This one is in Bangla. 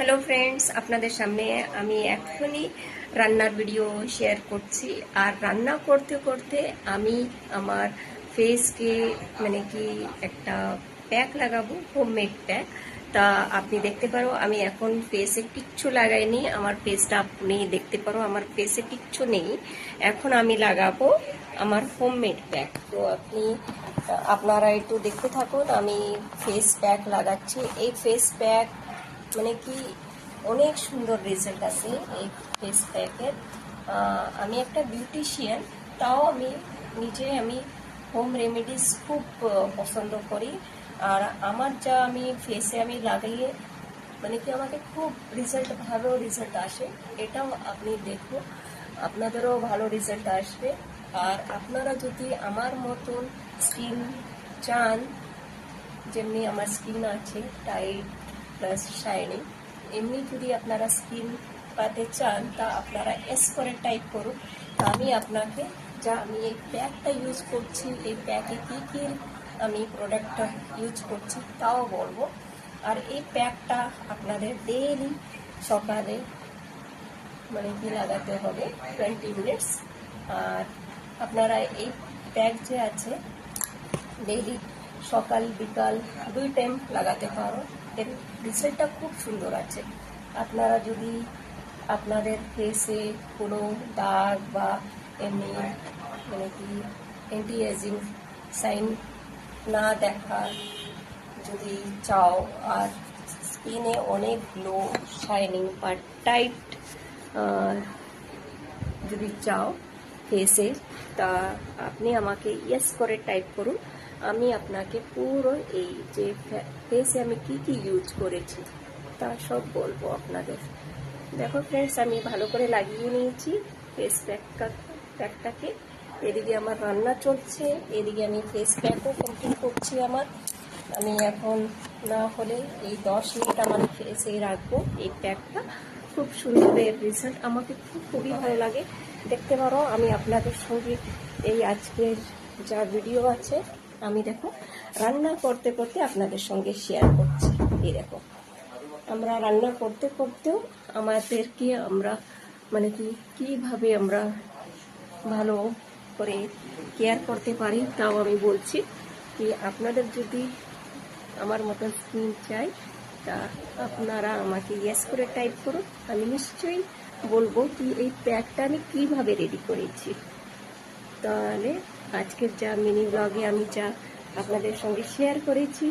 হ্যালো ফ্রেন্ডস, আপনাদের সামনে আমি এখনই রান্নার ভিডিও শেয়ার করছি। আর রান্না করতে করতে আমি আমার ফেসকে কি একটা প্যাক লাগাবো, হোমমেড প্যাক। তা আপনি দেখতে পারো আমি এখন ফেসে কিচ্ছু লাগাইনি। আমার ফেসটা আপনি দেখতে পারো আমার ফেসে কিচ্ছু নেই। এখন আমি লাগাবো আমার হোমমেড প্যাক। তো আপনারা একটু দেখতে থাকুন, আমি ফেস প্যাক লাগাচ্ছি। এই ফেস প্যাক অনেক সুন্দর রেজাল্ট আছে এই ফেস প্যাকের। আমি একটা বিউটিশিয়ান, তাও আমি আমি হোম রেমেডিস খুব পছন্দ করি। আর আমার যা আমি ফেসে লাগাইয়ে আমাকে খুব ভালো রেজাল্ট আসে। এটাও আপনি দেখুন, আপনাদেরও ভালো রেজাল্ট আসবে। আর আপনারা যদি আমার মতন স্কিন চান, যেমনি আমার স্কিন আছে টাইট প্লাস শাইনিং, এমনি যদি আপনারা স্কিন পাতে চান তা আপনারা এস করে টাইপ করুন। তা আমি আপনাকে আমি এই প্যাকটা ইউজ করছি, এই প্যাকে কী কী আমি প্রোডাক্টটা ইউজ করছি তাও বলবো। আর এই প্যাকটা আপনাদের ডেইলি সকালে লাগাতে হবে 20 মিনিটস। আর আপনারা এই প্যাক যে আছে ডেইলি সকাল বিকাল 2 টাইম লাগাতে পারো। এর রেজাল্টটা খুব সুন্দর আছে। আপনারা যদি আপনাদের ফেসে কোনো দাগ বা এমনি অ্যান্টি এজিং সাইন না দেখা যদি চাও, আর স্কিনে অনেক গ্লো শাইনিং বা টাইট যদি চাও ফেসে, তা আপনি আমাকে ইয়েস করে টাইপ করুন। আমি আপনাকে পুরো এই যে ফেসে আমি কি কি ইউজ করেছি তা সব বলবো আপনাদের। দেখো ফ্রেন্ডস, আমি ভালো করে লাগিয়ে নিয়েছি ফেস প্যাকটাকে। এদিকে আমার রান্না চলছে, এদিকে আমি ফেস প্যাকও কমপ্লিট করছি। আমি এখন না হলে এই 10 মিনিট আমার ফেসে রাখবো এই প্যাকটা। খুব সুন্দর এর রেজাল্ট, আমাকে খুবই ভালো লাগে। দেখতে পারো আমি আপনাদের সঙ্গে এই আজকের যা ভিডিও আছে আমি দেখো রান্না করতে করতে আপনাদের সঙ্গে শেয়ার করছি। এই দেখো আমরা রান্না করতে করতেও আমাদেরকে আমরা কিভাবে আমরা ভালো করে কেয়ার করতে পারি তাও আমি বলছি। কি আপনাদের যদি আমার মতন স্কিন চাই তা আপনারা আমাকে ইয়েস করে টাইপ করুন। আমি নিশ্চয়ই বলবো কি এই প্যাকটা আমি কিভাবে রেডি করেছি। তাহলে আজকের যা মিনি ব্লগে আমি যা আপনাদের সঙ্গে শেয়ার করেছি